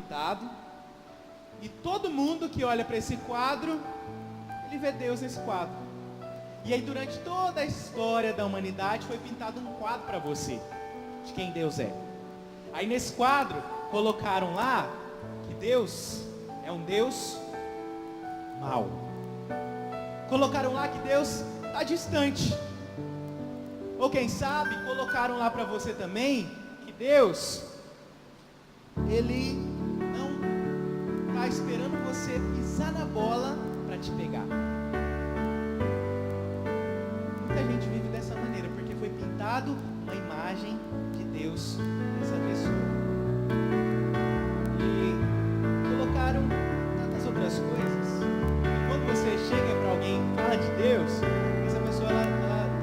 pintado, e todo mundo que olha para esse quadro, ele vê Deus nesse quadro. E aí durante toda a história da humanidade foi pintado um quadro para você, de quem Deus é. Aí nesse quadro colocaram lá que Deus é um Deus mau. Colocaram lá que Deus está distante. Ou quem sabe colocaram lá para você também que Deus, Ele não está esperando você pisar na bola para te pegar. Muita gente vive dessa maneira, porque foi pintado uma imagem de Deus nessa pessoa. E colocaram tantas outras coisas. E quando você chega para alguém e fala de Deus, essa pessoa ela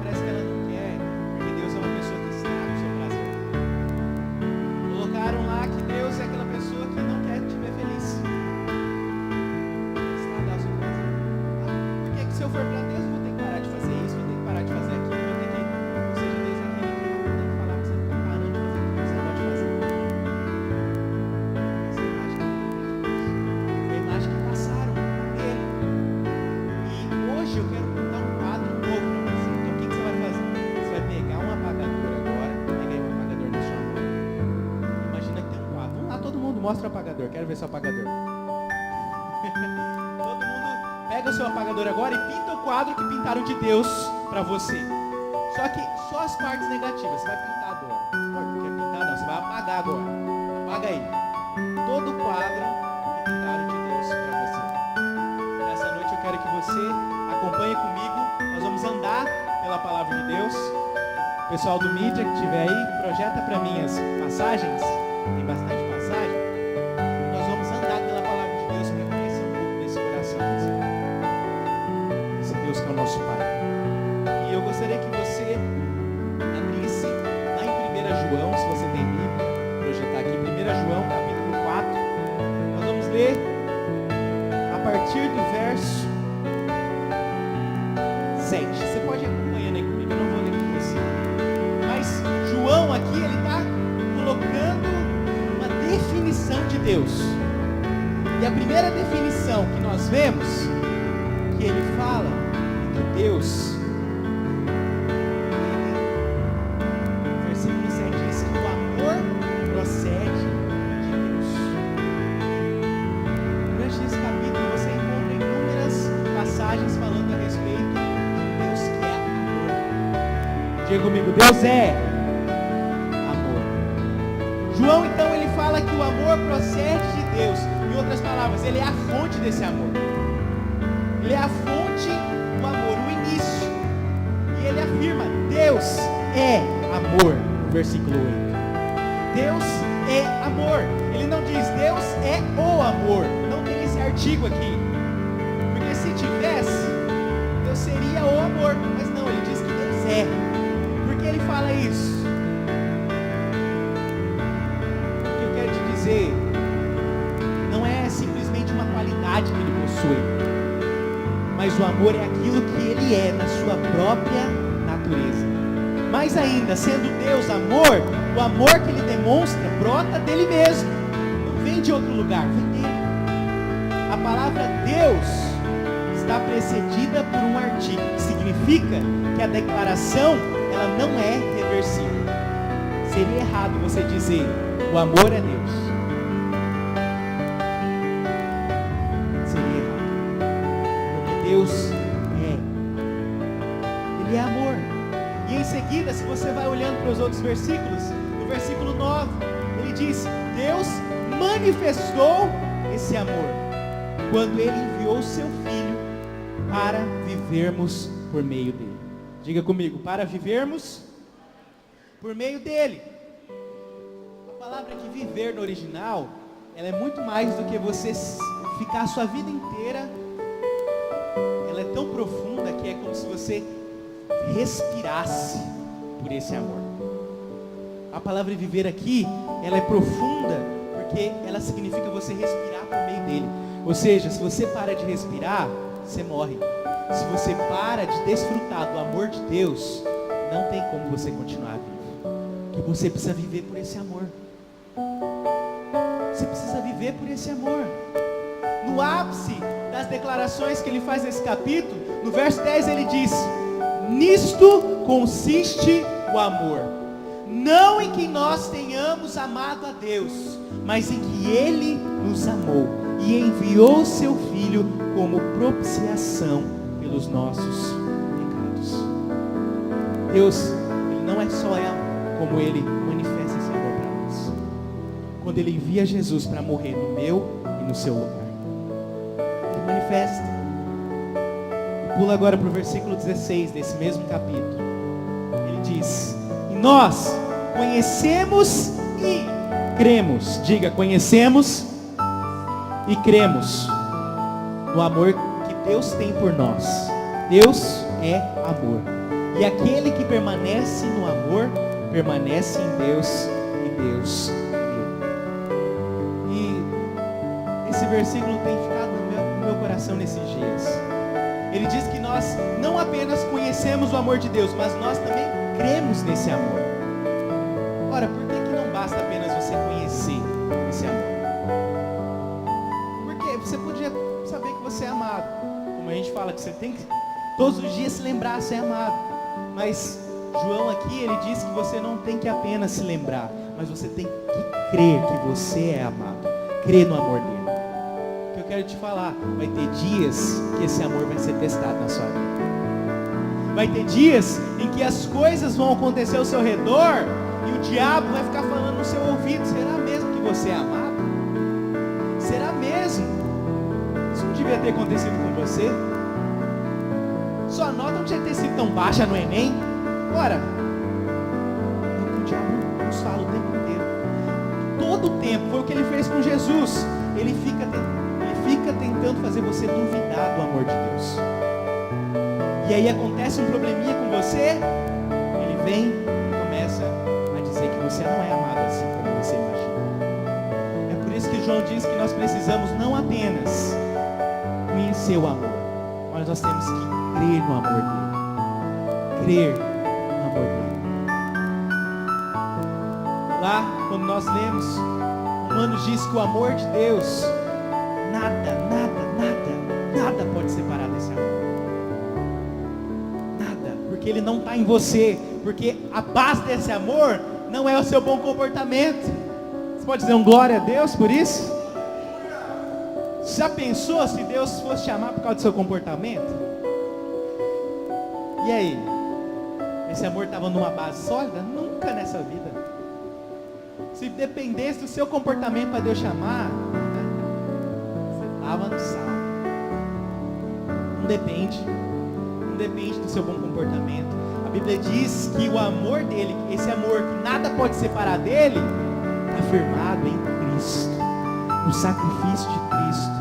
parece que ela não quer, porque Deus é uma pessoa que estraga o seu prazer. Colocaram lá que Deus é aquela pessoa que não quer te ver feliz. Estragar o seu prazer. Porque que se eu for para Deus, eu vou ter que parar de fazer isso, vou ter que parar de fazer aquilo, vou ter que, ou seja, Deus é aquele que não tem que falar para você ficar parando de fazer o que você pode fazer. Essa imagem é a imagem que passaram dele. E hoje eu quero pintar um quadro novo para você. Então o que você vai fazer? Você vai pegar um apagador agora, pega aí um apagador na sua mão. Imagina que tem um quadro. Vamos lá, todo mundo mostra o apagador. Quero ver seu apagador. Todo mundo pega o seu apagador agora e pinta o quadro que pintaram de Deus para você. Só que só as partes negativas. Você vai pintar agora. Não quer pintar não, você vai apagar agora. Apaga aí. Todo o quadro que pintaram de Deus para você. Nessa noite eu quero que você acompanhe comigo. Nós vamos andar pela palavra de Deus. O pessoal do mídia que estiver aí, projeta para mim as passagens. Tem bastante passagem. Nós vamos andar pela palavra de Deus para conhecer um pouco desse coração esse Deus que é o nosso Pai. E eu gostaria que você abrisse lá em 1 João, se você tem Bíblia, projetar aqui 1 João capítulo 4. Nós vamos ler a partir do verso 7. Você pode ir acompanhando aí comigo, eu não vou ler com você. Mas João aqui, ele está colocando uma definição de Deus. E a primeira definição que nós vemos, que ele fala, é que Deus, o versículo 7 diz que o amor procede de Deus. Durante esse capítulo você encontra inúmeras passagens falando a respeito de Deus que é amor. Diga comigo, Deus é amor. João então ele fala que o amor procede de Deus. Em outras palavras, ele é a fonte desse amor. Ele é a fonte do amor, o início. E ele afirma, Deus é amor, no versículo 8. Deus é amor. Ele não diz, Deus é o amor. Não tem esse artigo aqui. Porque se tivesse, Deus seria o amor. Mas não, ele diz que Deus é. Por que ele fala isso? O que eu quero te dizer, não é simplesmente uma qualidade que ele possui. Mas o amor é aquilo que ele é na sua própria natureza. Mais ainda, sendo Deus amor, o amor que ele demonstra brota dele mesmo. Não vem de outro lugar, vem dele. A palavra Deus está precedida por um artigo, que significa que a declaração ela não é reversível. Seria errado você dizer, o amor é Deus. Deus é. Ele é amor. E em seguida, se você vai olhando para os outros versículos, no versículo 9, ele diz, Deus manifestou esse amor quando ele enviou o seu Filho para vivermos por meio dele. Diga comigo, para vivermos por meio dele. A palavra que viver no original, ela é muito mais do que você ficar a sua vida inteira. Ela é tão profunda que é como se você respirasse por esse amor. A palavra viver aqui, ela é profunda porque ela significa você respirar por meio dele. Ou seja, se você para de respirar, você morre. Se você para de desfrutar do amor de Deus, não tem como você continuar vivo. Porque você precisa viver por esse amor. Você precisa viver viver por esse amor. No ápice das declarações que ele faz nesse capítulo, no verso 10 ele diz: nisto consiste o amor, não em que nós tenhamos amado a Deus, mas em que Ele nos amou e enviou seu Filho como propiciação pelos nossos pecados. Deus, Ele não é só amor, como Ele manifesta esse amor para nós, quando Ele envia Jesus para morrer no meu e no seu lugar. Ele manifesta. Pula agora para o versículo 16 desse mesmo capítulo. Ele diz: e nós conhecemos e cremos. Diga, conhecemos e cremos no amor que Deus tem por nós. Deus é amor, e aquele que permanece no amor permanece em Deus e Deus nele. E esse versículo tem ficado no meu coração nesses dias. Ele diz que nós não apenas conhecemos o amor de Deus, mas nós também cremos nesse amor. Ora, por que não basta apenas você conhecer esse amor? Porque você podia saber que você é amado, como a gente fala que você tem que todos os dias se lembrar de ser amado. Mas João aqui, ele diz que você não tem que apenas se lembrar, mas você tem que crer que você é amado, crer no amor dele. Eu quero te falar, vai ter dias que esse amor vai ser testado na sua vida. Vai ter dias em que as coisas vão acontecer ao seu redor e o diabo vai ficar falando no seu ouvido: será mesmo que você é amado? Será mesmo? Isso não devia ter acontecido com você? Sua nota não tinha ter sido tão baixa no Enem? Ora, é o que o diabo nos fala o tempo inteiro. Todo o tempo, foi o que ele fez com Jesus. Ele fica tentando fazer você duvidar do amor de Deus. E aí acontece um probleminha com você, ele vem e começa a dizer que você não é amado assim como você imagina. É por isso que João diz que nós precisamos não apenas conhecer o amor, mas nós temos que crer no amor dele. Crer no amor dele. Lá, quando nós lemos, Romanos diz que o amor de Deus, nada pode separar desse amor. Nada, porque ele não está em você, porque a base desse amor não é o seu bom comportamento. Você pode dizer um glória a Deus por isso? Já pensou se Deus fosse te amar por causa do seu comportamento? E aí? Esse amor estava numa base sólida? Nunca nessa vida. Se dependesse do seu comportamento para Deus te amar, você estava no sal. Não depende do seu bom comportamento. A Bíblia diz que o amor dele, esse amor que nada pode separar dele, está firmado em Cristo, no sacrifício de Cristo.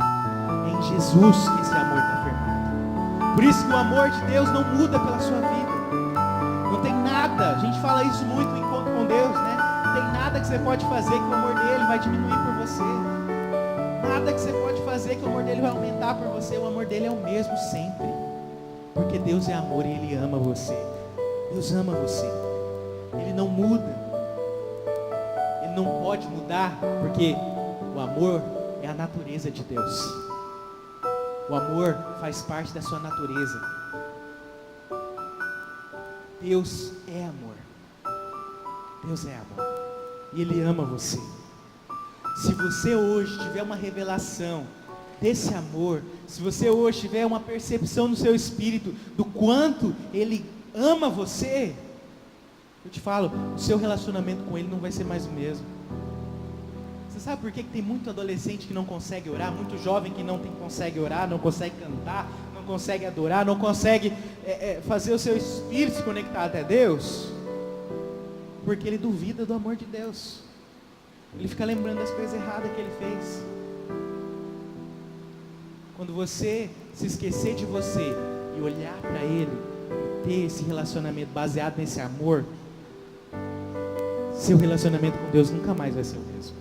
É em Jesus que esse amor está firmado. Por isso que o amor de Deus não muda pela sua vida. Não tem nada, a gente fala isso muito no encontro com Deus, né? Não tem nada que você pode fazer que o amor dele vai diminuir por você. Nada que você pode fazer que o amor dele vai aumentar por você. O amor dele é o mesmo sempre. Porque Deus é amor e Ele ama você. Deus ama você. Ele não muda. Ele não pode mudar, porque o amor é a natureza de Deus. O amor faz parte da sua natureza. Deus é amor. Deus é amor. E Ele ama você. Se você hoje tiver uma revelação desse amor, se você hoje tiver uma percepção no seu espírito do quanto Ele ama você, eu te falo, o seu relacionamento com Ele não vai ser mais o mesmo. Você sabe por que tem muito adolescente que não consegue orar, muito jovem que não consegue orar, não consegue cantar, não consegue adorar, não consegue fazer o seu espírito se conectar até Deus? Porque ele duvida do amor de Deus. Ele fica lembrando das coisas erradas que ele fez. Quando você se esquecer de você e olhar para Ele, ter esse relacionamento baseado nesse amor, seu relacionamento com Deus nunca mais vai ser o mesmo.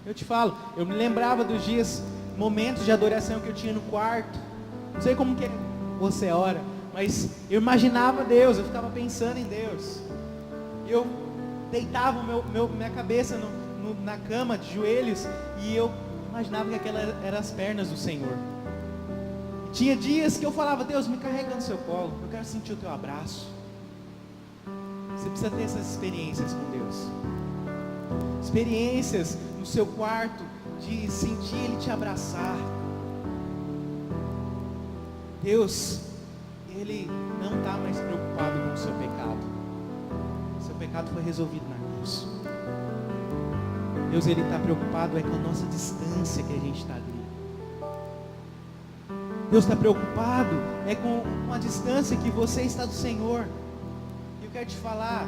Eu te falo, eu me lembrava dos dias, momentos de adoração que eu tinha no quarto. Não sei como que você ora, mas eu imaginava Deus, eu ficava pensando em Deus. Eu deitava minha cabeça na cama, de joelhos, e eu imaginava que aquelas eram as pernas do Senhor. E tinha dias que eu falava: Deus, me carrega no seu colo, eu quero sentir o teu abraço. Você precisa ter essas experiências com Deus, experiências no seu quarto, de sentir Ele te abraçar. Deus, Ele não está mais preocupado com o seu pecado. O seu pecado foi resolvido na cruz. Deus, Ele está preocupado com a nossa distância que a gente está dele. Deus está preocupado com a distância que você está do Senhor. E eu quero te falar,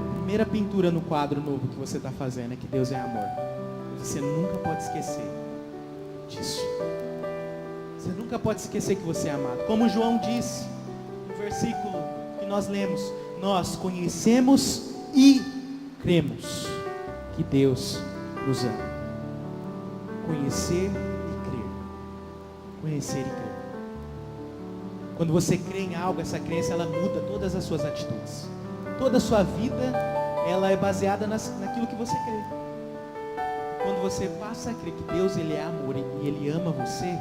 a primeira pintura no quadro novo que você está fazendo é que Deus é amor. Você nunca pode esquecer disso. Você nunca pode esquecer que você é amado. Como João disse no versículo que nós lemos: nós conhecemos e cremos que Deus nos ama. Conhecer e crer. Conhecer e crer. Quando você crê em algo, essa crença ela muda todas as suas atitudes. Toda a sua vida ela é baseada naquilo que você crê. Quando você passa a crer que Deus Ele é amor e Ele ama você,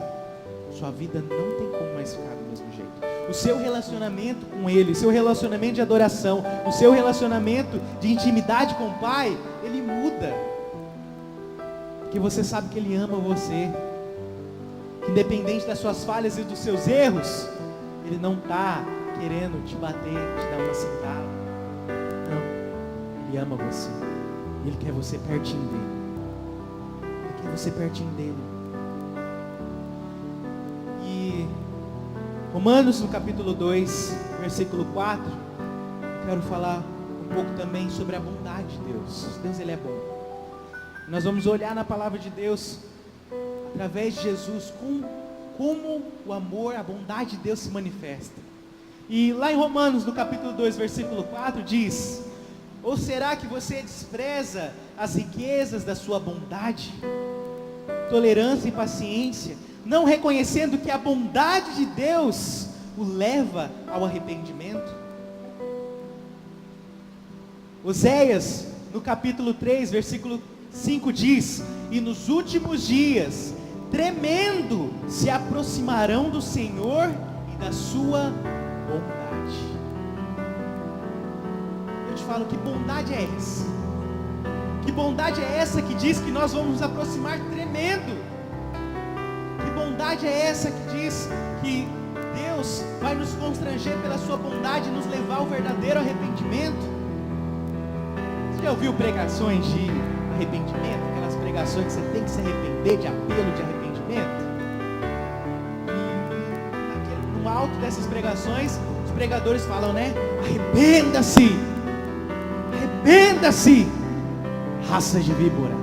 sua vida não tem como mais ficar do mesmo jeito. O seu relacionamento com Ele, o seu relacionamento de adoração, o seu relacionamento de intimidade com o Pai, ele muda. Porque você sabe que Ele ama você. Independente das suas falhas e dos seus erros, Ele não está querendo te bater, te dar uma cintada. Não. Ele ama você. Ele quer você pertinho dele. Ele quer você pertinho dele. Romanos, no capítulo 2, versículo 4, eu quero falar um pouco também sobre a bondade de Deus. Deus, Ele é bom. Nós vamos olhar na palavra de Deus, através de Jesus, como o amor, a bondade de Deus se manifesta. E lá em Romanos, no capítulo 2, versículo 4, diz: ou será que você despreza as riquezas da sua bondade, tolerância e paciência, não reconhecendo que a bondade de Deus o leva ao arrependimento? Oséias, no capítulo 3, versículo 5 diz: e nos últimos dias, tremendo, se aproximarão do Senhor e da sua bondade. Eu te falo, que bondade é essa? Que bondade é essa que diz que nós vamos nos aproximar tremendo? Que bondade é essa que diz que Deus vai nos constranger pela sua bondade e nos levar ao verdadeiro arrependimento? Você já ouviu pregações de arrependimento? Aquelas pregações que você tem que se arrepender, de apelo de arrependimento? E no alto dessas pregações, os pregadores falam, né? Arrependa-se! Arrependa-se! Raça de víboras.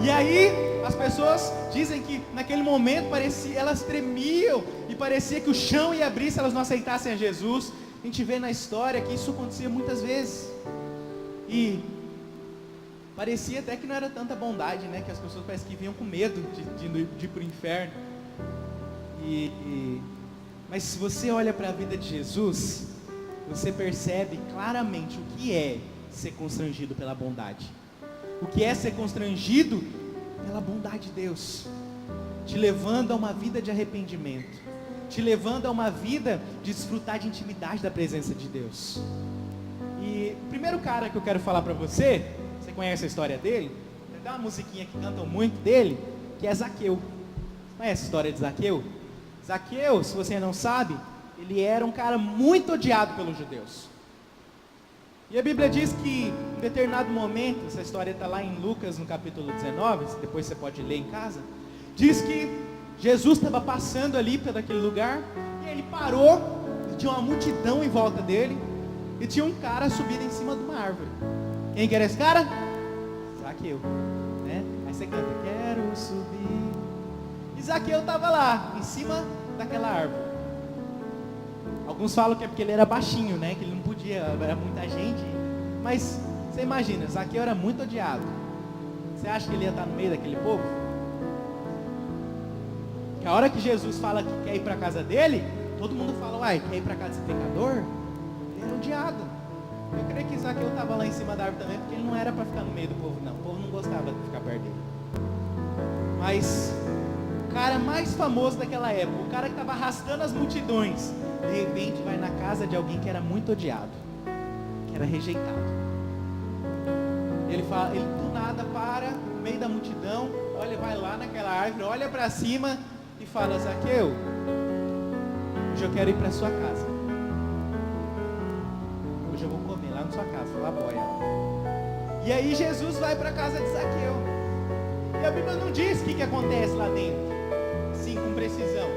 E aí as pessoas dizem que naquele momento elas tremiam e parecia que o chão ia abrir se elas não aceitassem a Jesus. A gente vê na história que isso acontecia muitas vezes. E parecia até que não era tanta bondade, né? Que as pessoas parecem que vinham com medo de ir para o inferno. Mas se você olha para a vida de Jesus, você percebe claramente o que é ser constrangido pela bondade. O que é ser constrangido pela bondade de Deus, te levando a uma vida de arrependimento, te levando a uma vida de desfrutar de intimidade da presença de Deus. E o primeiro cara que eu quero falar para você conhece a história dele? Tem uma musiquinha que cantam muito dele, que é Zaqueu. Conhece a história de Zaqueu? Zaqueu, se você não sabe, ele era um cara muito odiado pelos judeus. E a Bíblia diz que em determinado momento, essa história está lá em Lucas no capítulo 19, depois você pode ler em casa, diz que Jesus estava passando ali por aquele lugar, e ele parou, e tinha uma multidão em volta dele, e tinha um cara subindo em cima de uma árvore. Quem que era esse cara? Zaqueu, né? Aí você canta, quero subir. E Zaqueu estava lá, em cima daquela árvore. Alguns falam que é porque ele era baixinho, né? Que ele não podia, era muita gente. Mas você imagina, Zaqueu era muito odiado. Você acha que ele ia estar no meio daquele povo? Que a hora que Jesus fala que quer ir para a casa dele, todo mundo fala, uai, quer ir para a casa desse pecador? Ele era odiado. Eu creio que Zaqueu estava lá em cima da árvore também, porque ele não era para ficar no meio do povo, não. O povo não gostava de ficar perto dele. Mas o cara mais famoso daquela época, o cara que estava arrastando as multidões, de repente vai na casa de alguém que era muito odiado, que era rejeitado. Ele do nada para no meio da multidão, olha, vai lá naquela árvore, olha para cima e fala: Zaqueu, hoje eu quero ir para sua casa. Hoje eu vou comer lá na sua casa, lá boia. E aí Jesus vai para a casa de Zaqueu. E a Bíblia não diz o que acontece lá dentro, sim, com precisão.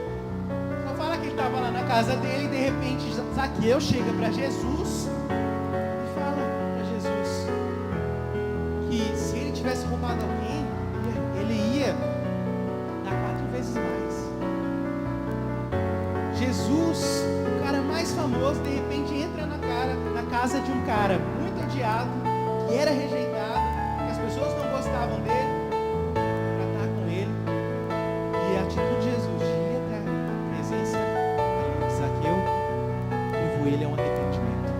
Só fala que ele estava lá na casa dele e de repente Zaqueu chega para Jesus e fala para Jesus que se ele tivesse roubado alguém, ele ia dar 4 vezes mais. Jesus, o cara mais famoso, de repente entra na casa de um cara muito odiado, que era rejeitado, que as pessoas não gostavam dele, para estar com ele. E a atitude de Jesus de ir até a presença de Zaqueu levou ele a um arrependimento.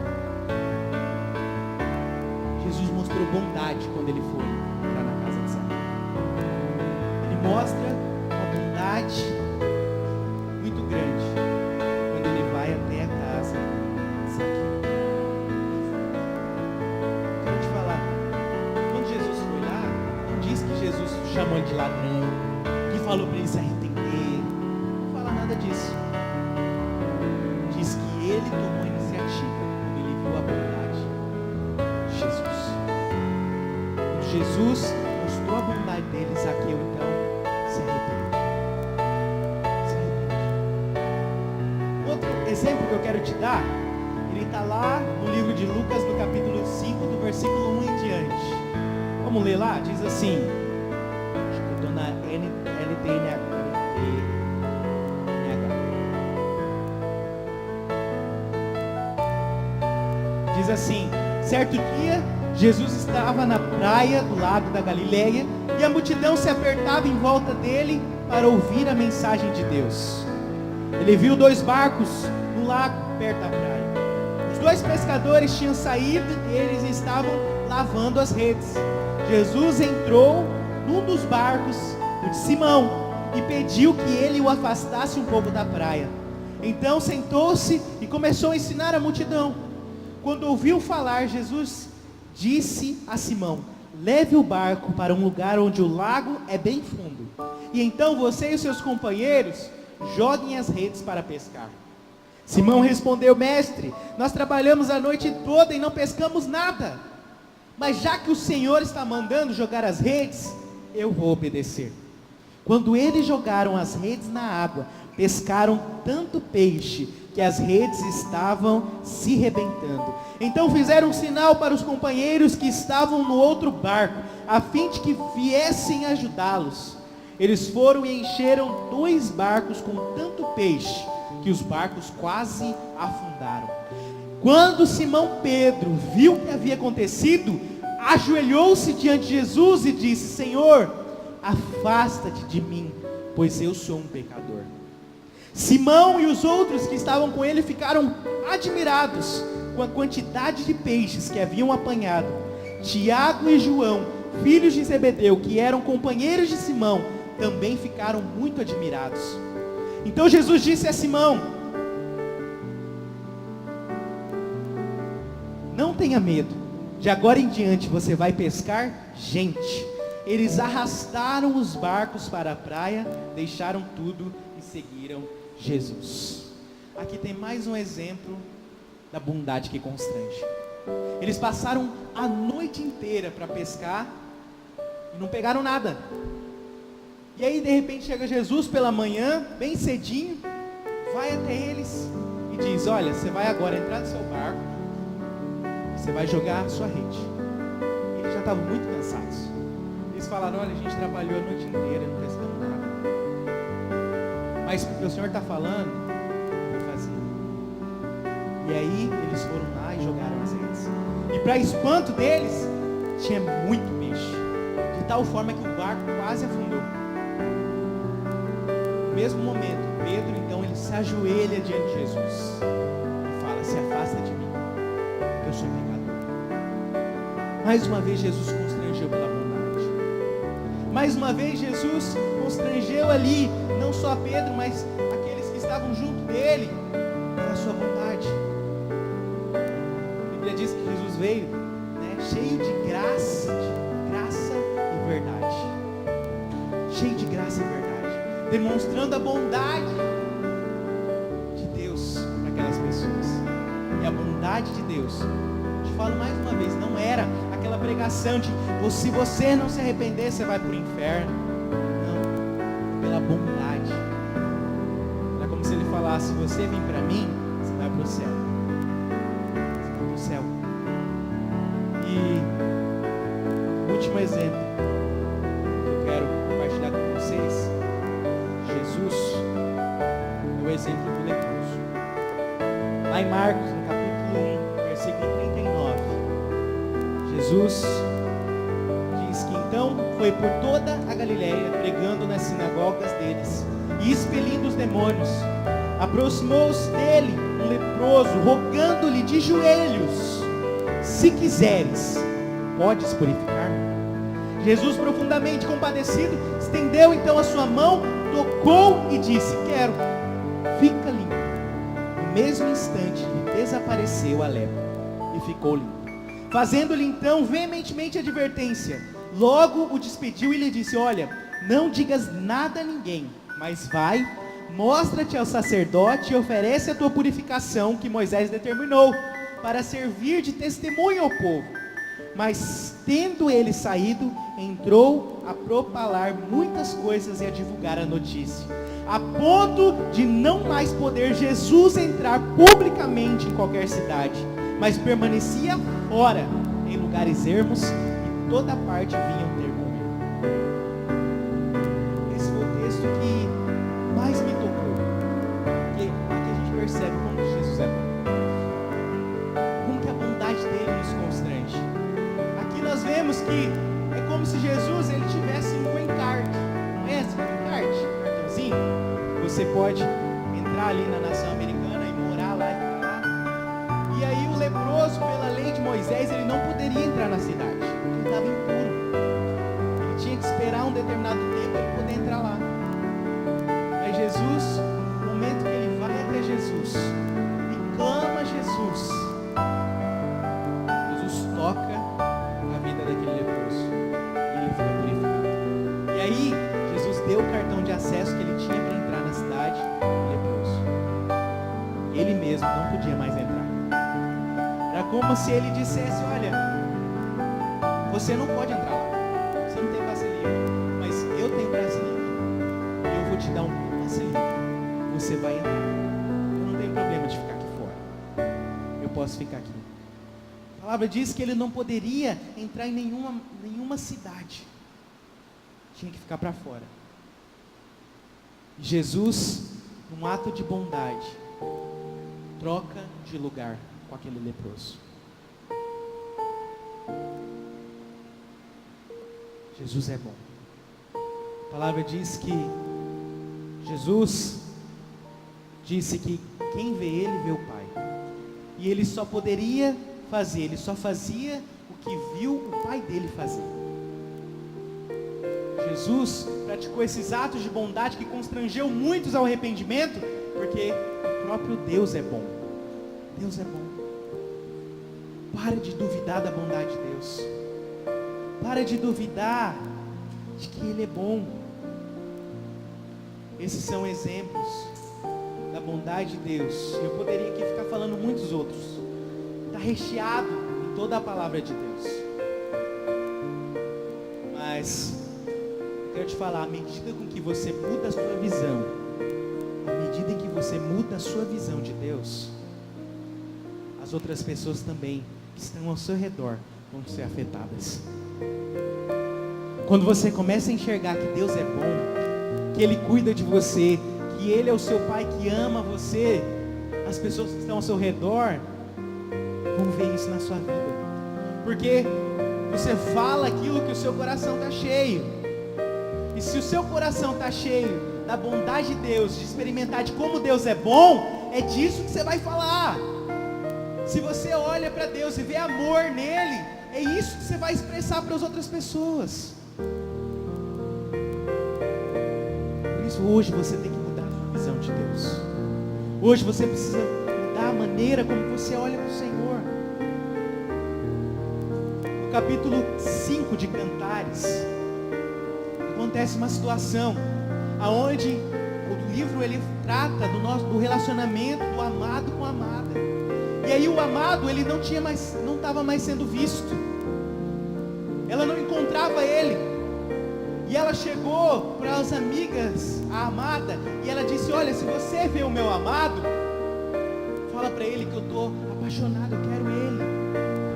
Jesus mostrou bondade quando ele foi entrar na casa de Zaqueu. Ele mostra uma bondade muito grande quando ele vai até a casa de Zaqueu. Quero te falar, quando Jesus foi lá, não diz que Jesus chamou ele de ladrão, que falou para ele se arrepender, não fala nada disso. Diz que ele tomou a iniciativa quando ele viu a bondade de Jesus. Quando Jesus mostrou a bondade dele, Zaqueu então se arrepende. Outro exemplo que eu quero te dar, ele está lá no livro de Lucas, no capítulo 5, do versículo 1 em diante. Vamos ler lá? Diz assim, acho que eu estou na LTNH. Diz assim: certo dia, Jesus estava na praia do lago da Galileia e a multidão se apertava em volta dele para ouvir a mensagem de Deus. Ele viu 2 barcos no lago perto da praia. Os 2 pescadores tinham saído deles e estavam lavando as redes. Jesus entrou num dos barcos, o de Simão, e pediu que ele o afastasse um pouco da praia. Então sentou-se e começou a ensinar a multidão. Quando ouviu falar, Jesus disse a Simão: leve o barco para um lugar onde o lago é bem fundo, e então você e os seus companheiros joguem as redes para pescar. Simão respondeu: mestre, nós trabalhamos a noite toda e não pescamos nada, mas já que o Senhor está mandando jogar as redes, eu vou obedecer. Quando eles jogaram as redes na água, pescaram tanto peixe que as redes estavam se rebentando. Então fizeram um sinal para os companheiros que estavam no outro barco, a fim de que viessem ajudá-los. Eles foram e encheram 2 barcos com tanto peixe, que os barcos quase afundaram. Quando Simão Pedro viu o que havia acontecido, ajoelhou-se diante de Jesus e disse: Senhor, afasta-te de mim, pois eu sou um pecador. Simão e os outros que estavam com ele ficaram admirados com a quantidade de peixes que haviam apanhado. Tiago e João, filhos de Zebedeu, que eram companheiros de Simão, também ficaram muito admirados. Então Jesus disse a Simão: não tenha medo, de agora em diante você vai pescar gente. Eles arrastaram os barcos para a praia, deixaram tudo e seguiram Jesus. Aqui tem mais um exemplo da bondade que constrange. Eles passaram a noite inteira para pescar e não pegaram nada. E aí de repente chega Jesus pela manhã, bem cedinho, vai até eles e diz: olha, você vai agora entrar no seu barco, você vai jogar a sua rede. Eles já estavam muito cansados. Eles falaram: olha, a gente trabalhou a noite inteira, não pescamos nada, mas porque o Senhor está falando, vou fazer. E aí eles foram lá e jogaram as redes. E para espanto deles, tinha muito peixe, de tal forma que o barco quase afundou. No mesmo momento, Pedro então ele se ajoelha diante de Jesus e fala: se afasta de mim, eu sou pecador. Mais uma vez Jesus constrangeu pela bondade. Mais uma vez Jesus constrangeu ali, não só Pedro, mas aqueles que estavam junto dele, pela sua bondade. A Bíblia diz que Jesus veio, né, cheio de graça e verdade. Cheio de graça e verdade, demonstrando a bondade de Deus para aquelas pessoas. E a bondade de Deus, te falo mais uma vez, não era aquela pregação de se você não se arrepender, você vai para o inferno. Não, pela bondade. Era como se ele falasse: se você vir para mim, você vai para o céu. Você vai para o céu. E o último exemplo que eu quero compartilhar com vocês, Jesus é o exemplo do leproso. Lá em Marcos, no capítulo 1, versículo 39, Jesus diz que então foi por toda a Galileia, pregando nas sinagogas deles e expelindo os demônios. Aproximou-se dele um leproso, rogando-lhe de joelhos: se quiseres, podes purificar-me. Jesus, profundamente compadecido, estendeu então a sua mão, tocou e disse: quero, fica limpo. No mesmo instante lhe desapareceu a lepra e ficou limpo. Fazendo-lhe então veementemente advertência, logo o despediu e lhe disse: olha, não digas nada a ninguém, mas vai, mostra-te ao sacerdote e oferece a tua purificação que Moisés determinou, para servir de testemunho ao povo. Mas tendo ele saído, entrou a propalar muitas coisas e a divulgar a notícia, a ponto de não mais poder Jesus entrar publicamente em qualquer cidade, mas permanecia fora, em lugares ermos, e toda parte vinham ter com ele. Esse foi o texto que mais me tocou, porque aqui a gente percebe como Jesus é bom, como que a bondade dele nos constrange. Aqui nós vemos que é como se Jesus ele tivesse um green card. Conhece o green card? Cartãozinho? Você pode entrar ali na nação americana e morar lá e ficar lá. E aí o leproso, pela lei de Moisés, ele não poderia entrar na cidade, porque ele estava impuro. Ele tinha que esperar um determinado tempo para ele poder entrar lá. Mas Jesus, no momento que ele vai até Jesus e clama a Jesus, Jesus toca a vida daquele leproso e ele fica purificado. E aí Jesus deu o cartão de acesso que ele tinha para entrar na cidade, leproso. Ele mesmo não podia mais entrar. Era como se ele dissesse: olha, você não pode entrar lá, você não tem passe livre, mas eu tenho passe livre, e eu vou te dar um passe livre, você vai entrar. Eu não tenho problema de ficar aqui fora, eu posso ficar aqui. A palavra diz que ele não poderia entrar em nenhuma cidade, tinha que ficar para fora. E Jesus, num ato de bondade, troca de lugar com aquele leproso. Jesus é bom. A palavra diz que Jesus disse que quem vê ele vê o Pai. E ele só poderia fazer, ele só fazia o que viu o Pai dele fazer. Jesus praticou esses atos de bondade que constrangeu muitos ao arrependimento, porque o próprio Deus é bom. Deus é bom. Para de duvidar da bondade de Deus. Para de duvidar de que Ele é bom. Esses são exemplos da bondade de Deus. Eu poderia aqui ficar falando muitos outros. Está recheado em toda a palavra de Deus. Mas eu quero te falar, à medida com que você muda a sua visão, à medida em que você muda a sua visão de Deus, as outras pessoas também que estão ao seu redor vão ser afetadas. Quando você começa a enxergar que Deus é bom, que Ele cuida de você, que Ele é o seu Pai que ama você, as pessoas que estão ao seu redor vão ver isso na sua vida, porque você fala aquilo que o seu coração está cheio. E se o seu coração está cheio da bondade de Deus, de experimentar de como Deus é bom, é disso que você vai falar. Se você olha para Deus e vê amor nele, é isso que você vai expressar para as outras pessoas. Por isso hoje você tem que mudar a visão de Deus. Hoje você precisa mudar a maneira como você olha para o Senhor. No capítulo 5 de Cantares, acontece uma situação aonde o livro ele trata do relacionamento do amado com a amada. E aí o amado ele não estava mais sendo visto. Ela não encontrava ele. E ela chegou para as amigas, a amada, e ela disse: olha, se você vê o meu amado, fala para ele que eu estou apaixonada, eu quero ele,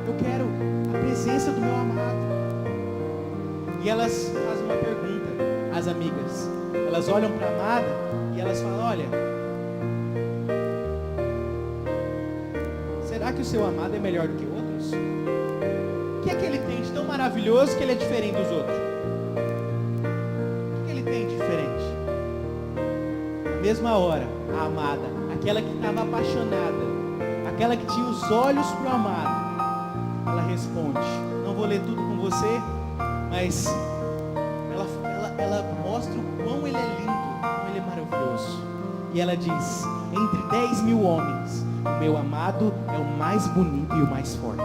eu quero a presença do meu amado. E elas fazem uma pergunta, as amigas, elas olham para a amada e elas falam: olha, será que o seu amado é melhor do que outros? O que é que ele tem de tão maravilhoso que ele é diferente dos outros? Na mesma hora, a amada, aquela que estava apaixonada, aquela que tinha os olhos para o amado, ela responde. Não vou ler tudo com você, mas ela mostra o quão ele é lindo, o quão ele é maravilhoso. E ela diz: entre 10.000 homens, o meu amado é o mais bonito e o mais forte.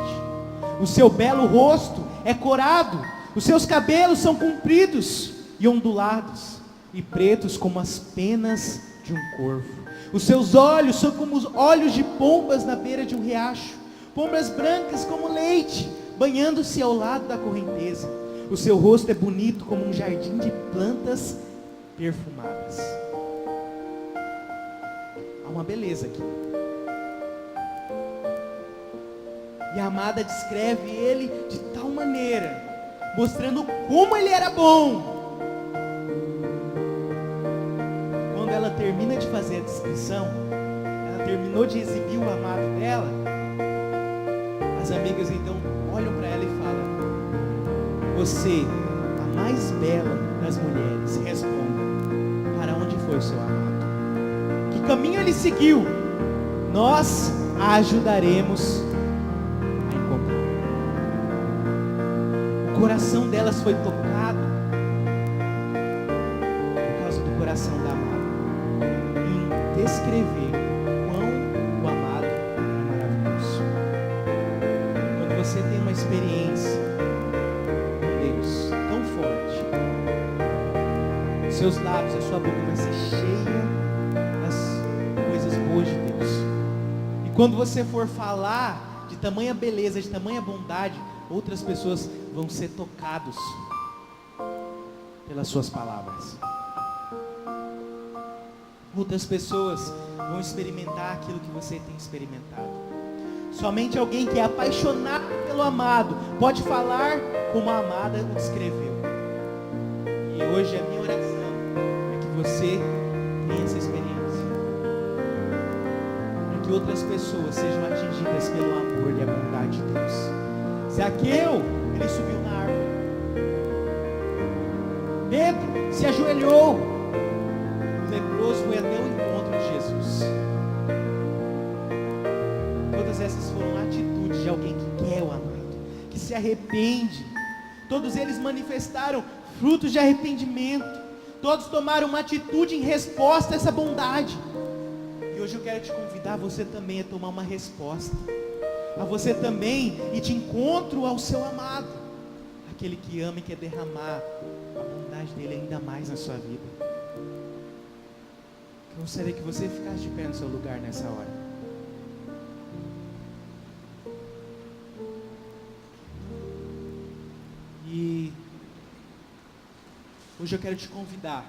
O seu belo rosto é corado, os seus cabelos são compridos e ondulados, e pretos como as penas de um corvo. Os seus olhos são como os olhos de pombas na beira de um riacho, pombas brancas como leite, banhando-se ao lado da correnteza. O seu rosto é bonito como um jardim de plantas perfumadas. Há uma beleza aqui. E a amada descreve ele de tal maneira, mostrando como ele era bom. Ela termina de fazer a descrição, ela terminou de exibir o amado dela, as amigas então olham para ela e falam: você, a mais bela das mulheres, responda, para onde foi o seu amado? Que caminho ele seguiu? Nós a ajudaremos a encontrar. O coração delas foi tocado por causa do coração da amada, descrever o quão o amado é maravilhoso. Quando você tem uma experiência com Deus tão forte, seus lábios, a sua boca vai ser cheia das coisas boas de Deus. E quando você for falar de tamanha beleza, de tamanha bondade, outras pessoas vão ser tocados pelas suas palavras. Outras pessoas vão experimentar aquilo que você tem experimentado. Somente alguém que é apaixonado pelo amado pode falar como a amada o descreveu. E hoje a minha oração é que você tenha essa experiência, para que outras pessoas sejam atingidas pelo amor e a bondade de Deus. Zaqueu, ele subiu na árvore. Pedro se ajoelhou. O leproso foi até o encontro de Jesus. Todas essas foram atitudes de alguém que quer o amado, que se arrepende. Todos eles manifestaram frutos de arrependimento. Todos tomaram uma atitude em resposta a essa bondade. E hoje eu quero te convidar, você também, a tomar uma resposta, a você também ir de encontro ao seu amado, aquele que ama e quer derramar a bondade dele ainda mais na sua vida. Eu gostaria que você ficasse de pé no seu lugar nessa hora. E hoje eu quero te convidar.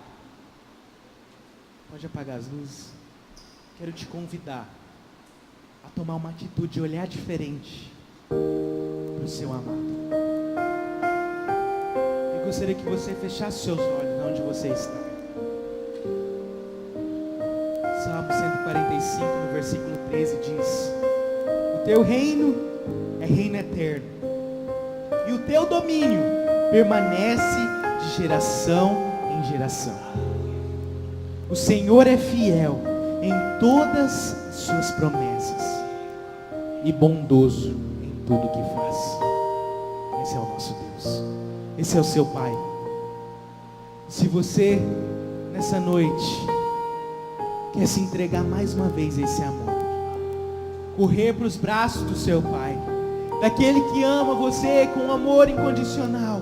Pode apagar as luzes. Quero te convidar a tomar uma atitude de olhar diferente para o seu amado. Eu gostaria que você fechasse seus olhos onde você está. Salmo 145, no versículo 13 diz: o teu reino é reino eterno, e o teu domínio permanece de geração em geração. O Senhor é fiel em todas suas promessas e bondoso em tudo que faz. Esse é o seu Pai. Se você, nessa noite, quer se entregar mais uma vez a esse amor, correr para os braços do seu Pai, daquele que ama você com um amor incondicional,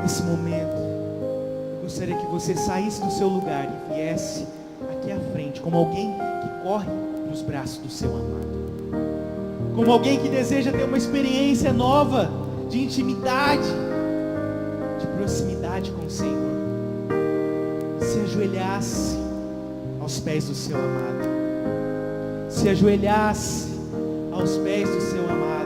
nesse momento, eu gostaria que você saísse do seu lugar e viesse aqui à frente, como alguém que corre para os braços do seu amado, como alguém que deseja ter uma experiência nova de intimidade, de proximidade com o Senhor. Se ajoelhasse aos pés do seu amado, se ajoelhasse aos pés do seu amado,